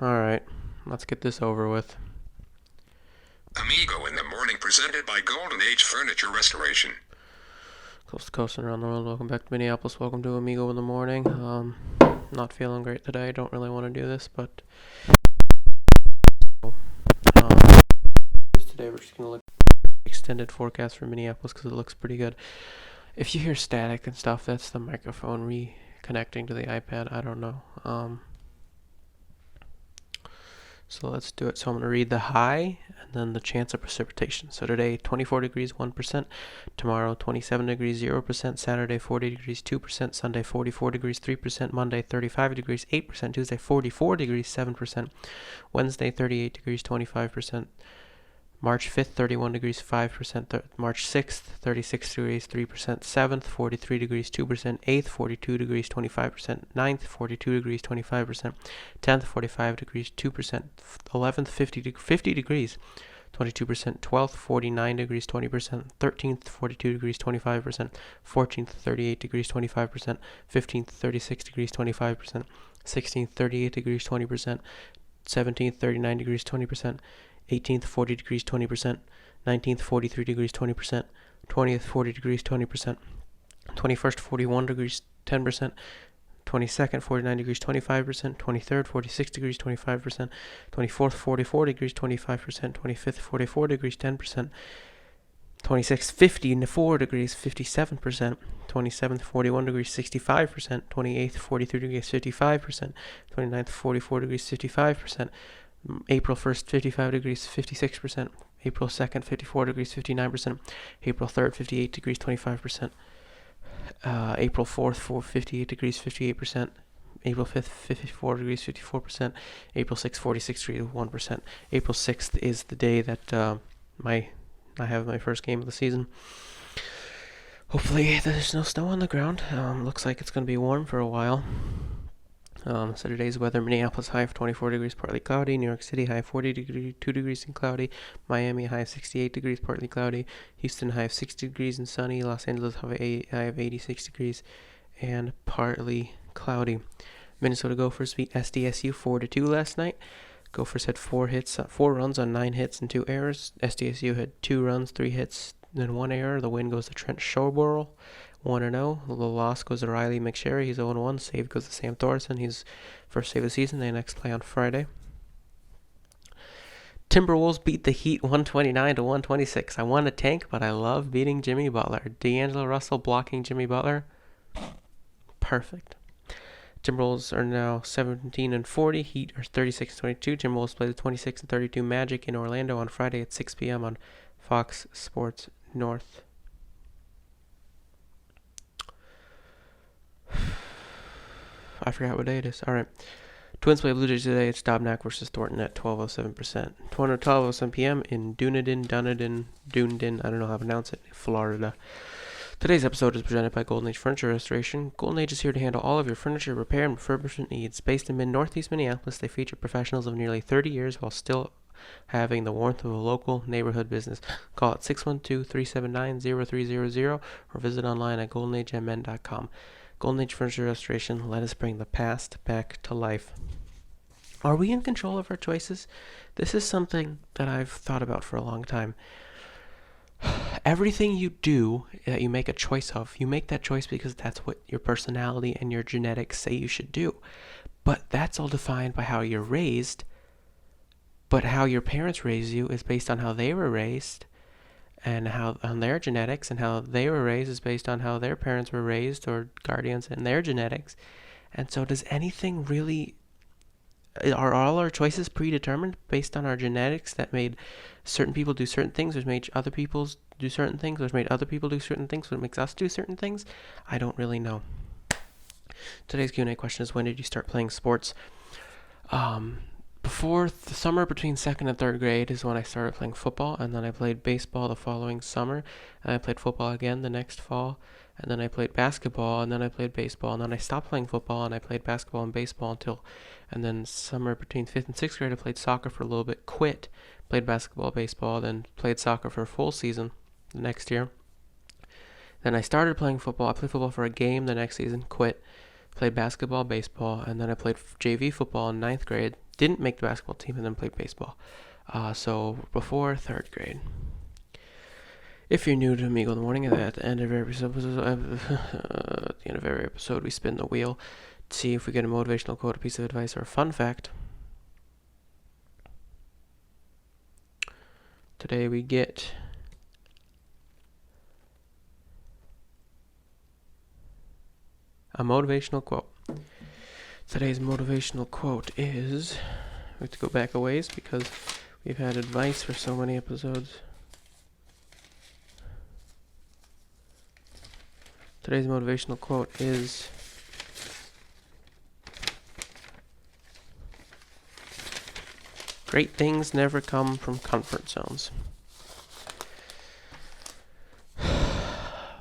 Alright, let's get this over with. Amigo in the morning, presented by Golden Age Furniture Restoration. Coast to coast and around the world, welcome back to Minneapolis, welcome to Amigo in the morning. Not feeling great today, don't really want to do this, but today we're just going to look at the extended forecast for Minneapolis because it looks pretty good. If you hear static and stuff, that's the microphone reconnecting to the iPad, I don't know. So let's do it. So I'm going to read the high and then the chance of precipitation. So today, 24 degrees, 1%. Tomorrow, 27 degrees, 0%. Saturday, 40 degrees, 2%. Sunday, 44 degrees, 3%. Monday, 35 degrees, 8%. Tuesday, 44 degrees, 7%. Wednesday, 38 degrees, 25%. March 5th, 31 degrees, 5%. March 6th, 36 degrees, 3%. 7th, 43 degrees, 2%. 8th, 42 degrees, 25%. 9th, 42 degrees, 25%. 10th, 45 degrees, 2%. 11th, 50 degrees, 22%. 12th, 49 degrees, 20%. 13th, 42 degrees, 25%. 14th, 38 degrees, 25%. 15th, 36 degrees, 25%. 16th, 38 degrees, 20%. 17th, 39 degrees, 20%. 18th, 40 degrees, 20%. 19th, 43 degrees, 20%. 20th, 40 degrees, 20%. 21st, 41 degrees, 10%. 22nd, 49 degrees, 25%. 23rd, 46 degrees, 25%. 24th, 44 degrees, 25%. 25th, 44 degrees, 10%. 26th, 54 degrees, 57%. 27th, 41 degrees, 65%. 28th, 43 degrees, 55%. 29th, 44 degrees, 55%. April 1st, 55 degrees, 56%. April 2nd, 54 degrees, 59%. April 3rd, 58 degrees, 25%. April 4th, 58 degrees, 58%. April 5th, 54 degrees, 54%. April 6th, 46 degrees, 1%. April 6th is the day that I have my first game of the season. Hopefully there's no snow on the ground. Looks like it's going to be warm for a while. So today's weather: Minneapolis high of 24 degrees, partly cloudy. New York City high of 40 degrees, 2 degrees and cloudy. Miami high of 68 degrees, partly cloudy. Houston high of 60 degrees and sunny. Los Angeles high of 86 degrees and partly cloudy. Minnesota Gophers beat SDSU 4-2 last night. Gophers had 4 runs on 9 hits and 2 errors. SDSU had 2 runs, 3 hits, and 1 error. The win goes to Trent Schoborough, 1-0. The loss goes to Riley McSherry. He's 0-1. Save goes to Sam Thorson. He's first save of the season. They next play on Friday. Timberwolves beat the Heat 129-126. I want to tank, but I love beating Jimmy Butler. D'Angelo Russell blocking Jimmy Butler. Perfect. Timberwolves are now 17-40. Heat are 36-22. Timberwolves play the 26-32 Magic in Orlando on Friday at 6 p.m. on Fox Sports North. I forgot what day it is. All right. Twins play Blue Jays today. It's Dobnak versus Thornton at 12:07%. 12:07 p.m. in Dunedin. I don't know how to pronounce it. Florida. Today's episode is presented by Golden Age Furniture Restoration. Golden Age is here to handle all of your furniture repair and refurbishment needs. Based in mid-northeast Minneapolis, they feature professionals of nearly 30 years while still having the warmth of a local neighborhood business. Call it 612-379-0300 or visit online at goldenagemn.com. Golden Age Furniture Restoration, let us bring the past back to life. Are we in control of our choices? This is something that I've thought about for a long time. Everything you do that you make a choice of, you make that choice because that's what your personality and your genetics say you should do. But that's all defined by how you're raised. But how your parents raise you is based on how they were raised, and how on their genetics, and how they were raised is based on how their parents were raised or guardians and their genetics. And so does anything really, are all our choices predetermined based on our genetics that made certain people do certain things, which made other people do certain things, which made other people do certain things, which makes us do certain things? I don't really know. Today's Q&A question is, when did you start playing sports? Before the summer between 2nd and 3rd grade is when I started playing football, and then I played baseball the following summer, and I played football again the next fall, and then I played basketball, and then I played baseball, and then I stopped playing football, and I played basketball and baseball and then summer between 5th and 6th grade I played soccer for a little bit, quit, played basketball, baseball, then played soccer for a full season the next year. Then I started playing football. I played football for a game the next season, quit, played basketball, baseball, and then I played JV football in 9th grade. Didn't make the basketball team, and then played baseball. So before 3rd grade. If you're new to Amigo in the Morning, at the end of every episode, we spin the wheel to see if we get a motivational quote, a piece of advice, or a fun fact. Today we get a motivational quote. Today's motivational quote is, we have to go back a ways because we've had advice for so many episodes. Today's motivational quote is, great things never come from comfort zones.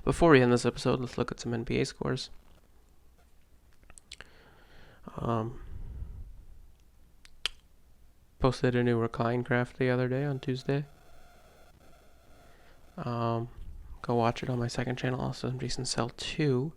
Before we end this episode, let's look at some NBA scores. Posted a new recline graph the other day on Tuesday. Go watch it on my second channel, also Jason Cell 2.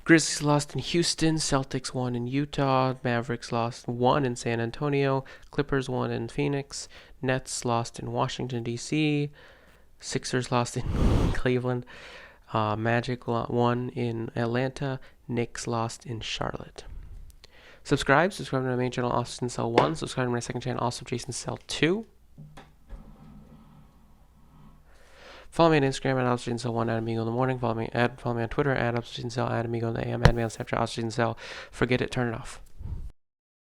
Grizzlies lost in Houston, Celtics won in Utah, Mavericks lost 1 in San Antonio, Clippers won in Phoenix, Nets lost in Washington, D.C., Sixers lost in Cleveland, Magic won in Atlanta, Knicks lost in Charlotte. Subscribe to my main channel, Austin Cell 1. Subscribe to my second channel, also Jason Cell 2. Follow me on Instagram at Jason Cell 1 at Amigo in the morning. Follow me on Twitter at Jason Cell at Amigo in the AM. Add me on Snapchat, Jason Cell. Forget it, turn it off.